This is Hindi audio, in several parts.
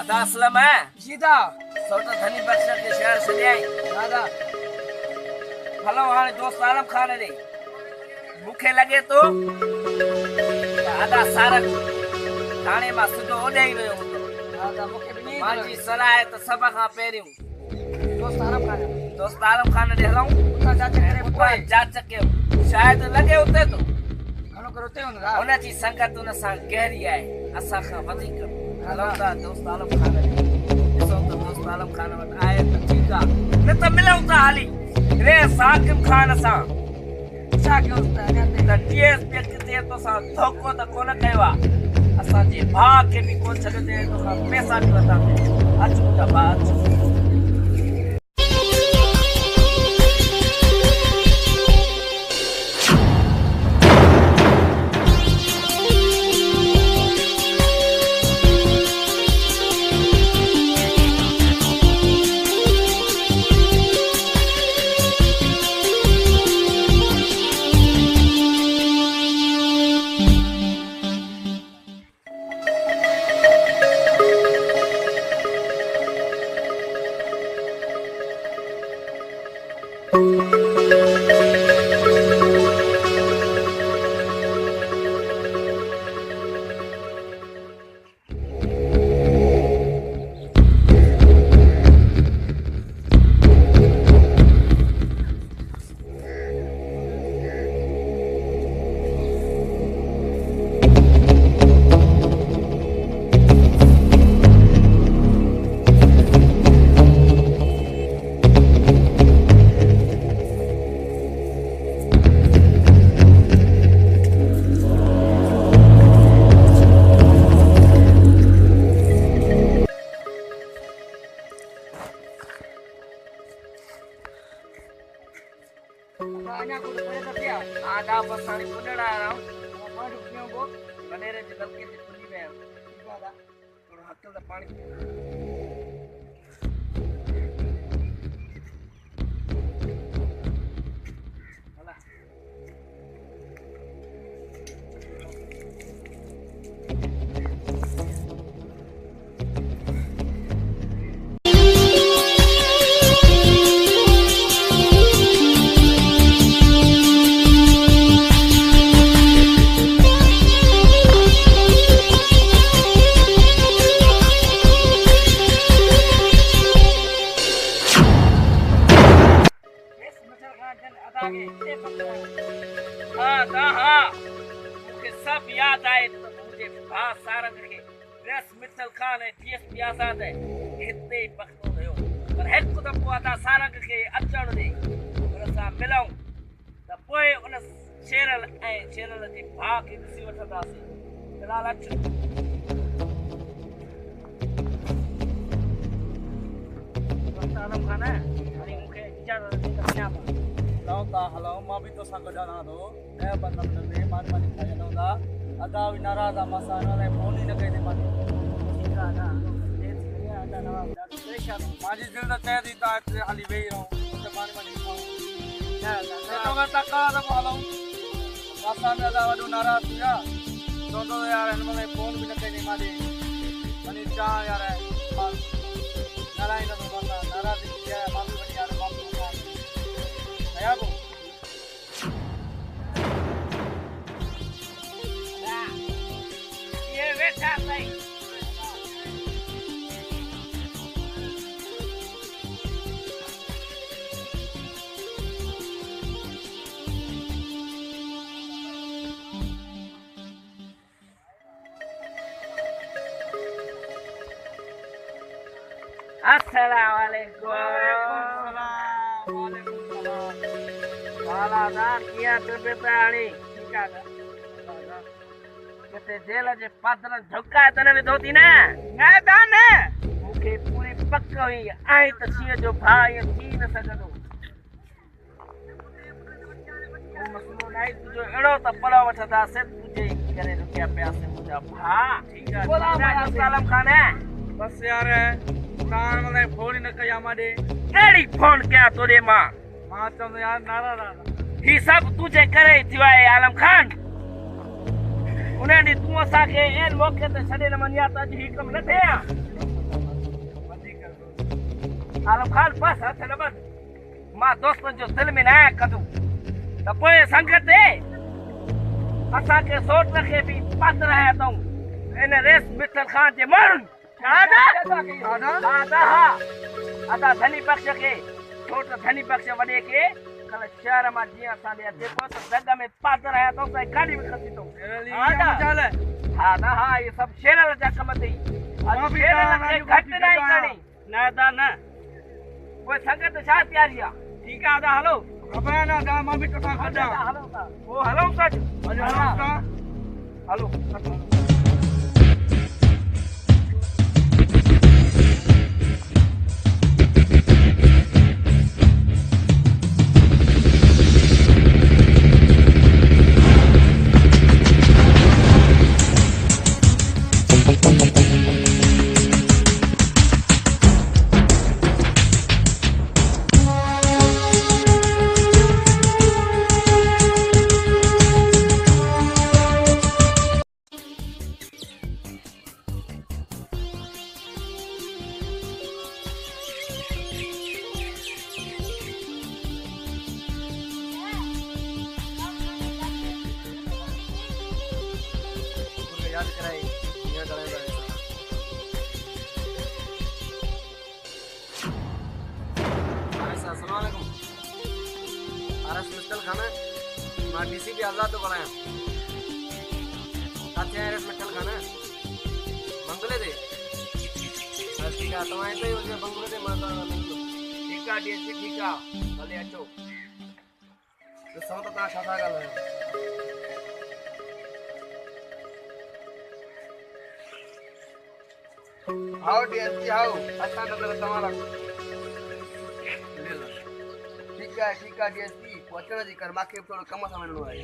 आधा असलम है सीधा सौदा धनी बख्शा के शहर से ले आई दादा हलो हाणे दोस्त आलम खान रे मुखे लगे तो आधा सारक थाने मां सिधो ओॾे ई वियो हूंदो दादा मुखे भी नहीं मांजी सलाह आहे त सभ खां पहिरियों दोस्त आराम खाना दोस्त आलम खान ॾे हलूं उता जांच करे पोइ जांच कयूं शायद लॻे उते तो घणो करे उते हूंदो हुनजी संगत हुन सां गहरी आहे असां खां वधीक हलूं था दोस्त आलम खान ॾे ॾिसूं त दोस्त आलम खान वटि आहे त ठीकु आहे न त मिलूं था हली रे साकिब खान सां छा कयूं त डीएसपी किथे तोसां धोखो त कोन कयो आहे असांजे भाउ खे बि कोन छॾियो तोखां पैसा बि वरिता अचूं त भाउ अचूं आधा बसाणी पुनड़ा रहा हूं पानी पियो गो गनेरे जे नलके ते खुली में दादा थोड़ा हथ दा पानी हला हाँ मुझे सब याद आए तो मुझे भाउ सारंग खे रस मित्तल खान ऐं डीएसपी आज़ाद हिते ई पखतो हुयो पर हिकु दफ़ो अदा सारंग खे अचण ॾे हुन सां मिलूं त पोइ उन शेरल ऐं शेरल जे भाउ खे ॾिसी वठंदासीं फ़िलहालु अचु आलम खान हाणे मूंखे इजाज़त ॾे त वञा हलो मां बि तोसां गॾु हलां थो ॾह 15 मिनट में महिरबानी खाई हलूं था अदा बि नाराज़ आहे मां सां हिन लाइ फोन ई न कई थी मां ठीकु आहे मुंहिंजी दिलि त चए थी तव्हां हिते हली वेही रहूं त महिरबानी खाऊं हलूं असां बि अदा वॾो नाराज़ थी विया चवंदो यार हिन महिल फोन बि न कई थी मां वञी चां यार ॻाल्हाईंदो मां नाराज़ थी विया मां बि वञी यार मां Bravo. ये बेटा भाई अस्सलाम वालेकुम हालात किया तबियत हाणे ठीकु आहे किथे जेल जे पादर झुकाए त न विधो थी न मूंखे पूरी पक हुई ऐं त सीअ जो भाउ ईअं थी न सघंदो मसलो न आहे तुंहिंजो अहिड़ो त पलो वठंदासीं तुंहिंजे करे रुकिया पियासीं मुंहिंजा भाउ ठीकु आहे आलम खान बस यार तव्हां मतलब फोन ई न कई आहे मां ॾे कहिड़ी फोन कयां तोॾे मां चवंदो यार नाराज़ आहे ही सब तुझे करे थियो आहे आलम खान उन ॾींहुं तूं असांखे इन मौक़े ते छॾे न वञा त अॼु ही कमु न थिए आलम खान बस हथ न बस मां दोस्तन जो दिल में न कदू त पोइ संगत असा के सोच रखे भी पत रहे तो इन रेस मित्तल खान जे मारन दादा हा अदा धनी पक्ष के छोट धनी पक्ष वडे के कल शहर में जी असा दे देखो तो जग में पत रहे तो गाड़ी में खसी तो हाँ ना हाँ ये सब शेर जा कम थी अब शेर के घट नहीं करनी ना दा ना कोई संगत छा तैयारी आ ठीक है आदा हेलो खबर ना दा मां भी कथा खड़ा हेलो सा वो हेलो सच हेलो याद कराई ये डराएगा अस्सलाम वालेकुम आरस मित्तल खाना मां डीसीपी आजाद तो बड़ा है साथे आरस मित्तल खाना बंगले दे ठीक है तो आए तो ये बंगले दे माता ठीक है डीएसपी ठीक है भले अचो तो सब तो ता खाता गल है आओ डीएसपी आओ अच्छा नजर तुम्हारा ठीक है डीएसपी पहुंचना जी कर माके थोड़ा कम समय नो है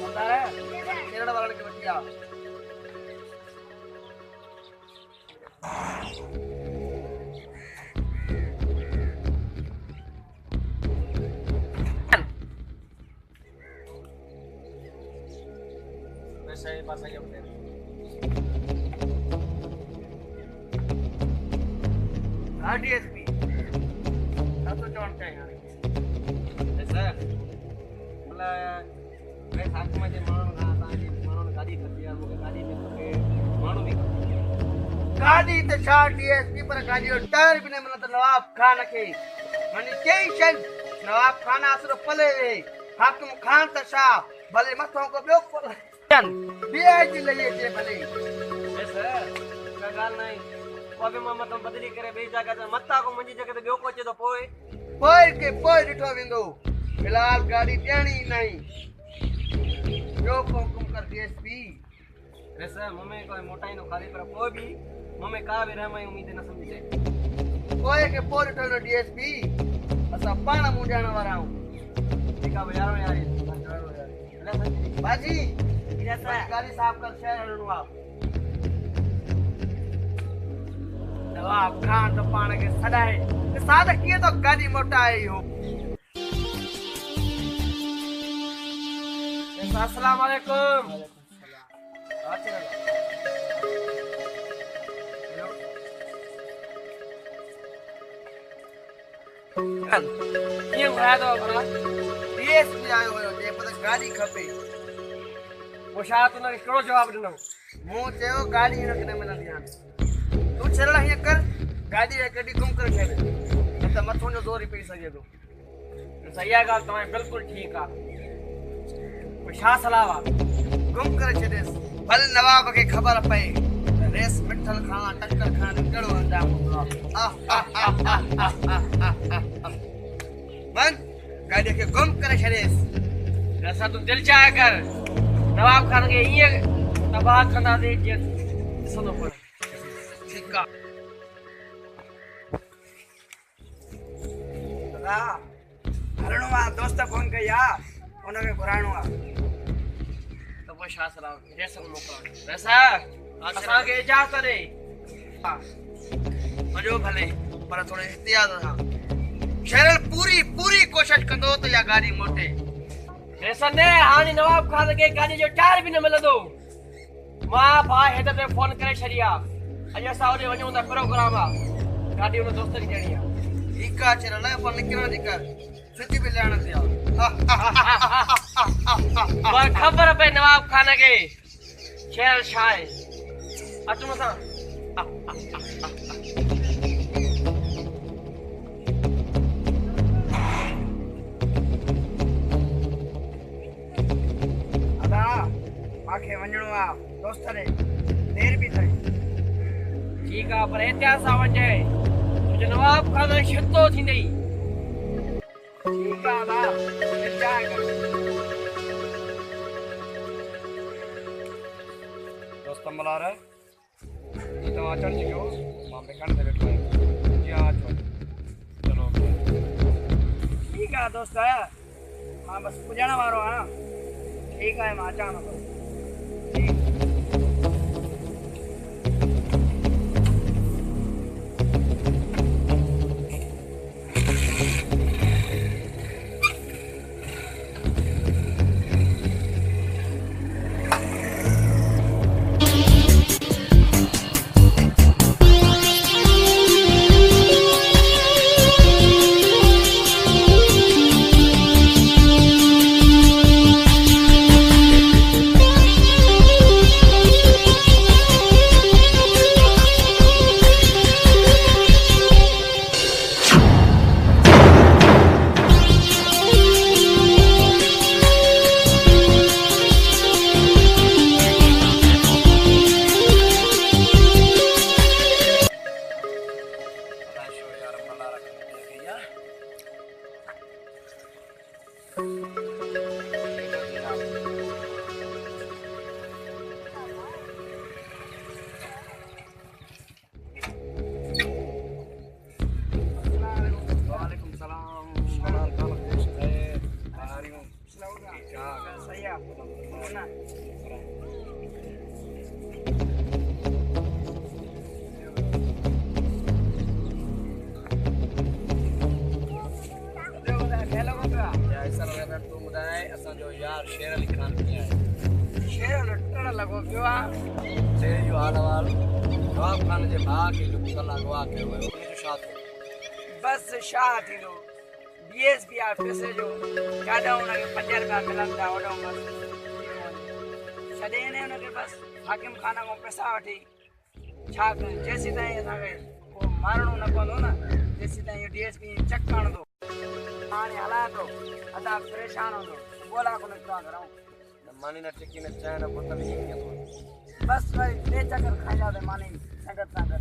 बता है केरड़ा वाला के बतिया saya pas saya bener. DSP तो जानते हैं ऐसा मतलब मैं साथ में जे मानो ना ताजी मानो गाड़ी खती है मुके गाड़ी में के मानो भी गाड़ी तो छा डीएसपी पर गाड़ी और टायर भी नहीं मतलब नवाब खान के मनी टेंशन नवाब खान आसरो पले हाकिम खान तो छा भले मथों को ब्योक पर डीआईजी ले जे भले ऐसा का गाल नहीं कोबे मामा तुम बदली करे बे जगह ते मत्ता को मंजी जगह ते ब्यो कोचे तो पोए पोए डिठो विंदो फिलहाल गाड़ी देनी नहीं जो हुकुम कर डीएसपी ऐसा मम्मी कोई मोटाई नो खाली पर कोई भी मम्मी का भी रहमा उम्मीद न समझे कोई के पोए डिठो नो डीएसपी असा पाना मुंजाना वारा हूं ठीक है यार यार बाजी ऐसा गाड़ी साफ कर शहर नु आप नवाब खान तो पान के सदाए ते सादा किए तो गाड़ी मोटाई हो अस्सलाम वालेकुम ये हुआ तो अपना देश में आयो हो ते पर गाड़ी खपे वो शायद उन्हें करो जवाब दिनो मु चयो गाड़ी न के मिलन ध्यान तू चलना है कर गाड़ी है कडी गुम कर खेले त मथो जो जोरी पे सके तो सही है गाल तुम्हें बिल्कुल ठीक है कोई शा सलावा गुम कर छे देस भल नवाब के खबर पे रेस मिठल खाना टक्कर खान कड़ो अंजाम मन गाड़ी के गुम कर छे देस ऐसा तू दिल चाहे कर नवाब खान के ये तबाह करना दे जे सुनो पर ठीक है दादा हरणवा दोस्त फोन कया उनके पुराणवा तो वो शास राव जैसन मोकला वैसा असा के इजाजत रे मजो भले पर थोड़े एहतियात था शहर पूरी कोशिश कंदो तो या गाड़ी मोटे संडे हाणे नवाब खान के गाड़ी जो टायर भी न मिलंदो मां भा हेड पे फोन करे छरिया अॼु असां ओॾे वञूं था प्रोग्राम आहे गाॾी हुन दोस्त खे ॾियणी आहे ठीकु आहे चल पर निकिरण थी कर छुटी बि ॾियण थी पर ख़बर पए नवाब खान खे शहर छा आहे अचूं असां अदा मूंखे वञिणो आहे दोस्त ॾे देरि बि थिए ठीकु आहे पर एहतियात सां वञे तुंहिंजो नवाब खान छितो थींदई ठीकु आहे अदा इंतज़ार कर दोस्त मल्हार तव्हां अचणु जी कयो मां मेकान ते वेठो आहियां जी हा अचो चलो ठीकु आहे दोस्त मां बसि पुॼण वारो आहियां ठीकु आहे मां अचां थो असांजो यार शेर अली खान कीअं आहे शेर लुटण लॻो पियो आहे शेर जो हाल अहवाल नवाब खान जे भाउ खे कल्ह अगवा कयो वियो उनजो छा थियो बसि छा थींदो DSP पैसे जो ॾाढा हुनखे 5 रुपया मिलनि था ओॾो बसि छॾे ने हुनखे बसि हाकिम खाना खां पैसा वठी छा कयूं जेसीं ताईं असांखे को मारणो न पवंदो न जेसीं ताईं DSP चक आणंदो हाणे हलाए थो अदा परेशान हूंदो ॻोल्हा कोन था कराऊं मानी न टिकी न चांहि न पुत में कीअं थो बसि वरी 2 चकर खाईंदासीं मानी संगत सां गॾु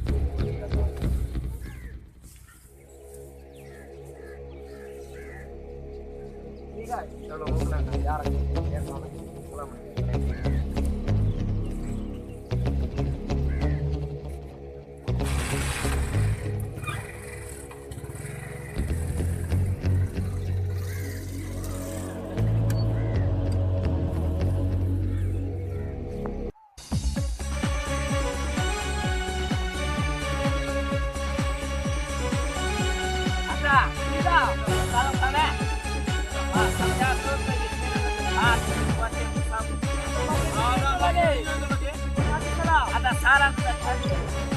ठीकु आहे चलो मोकिलिया यार शेर खान ada saran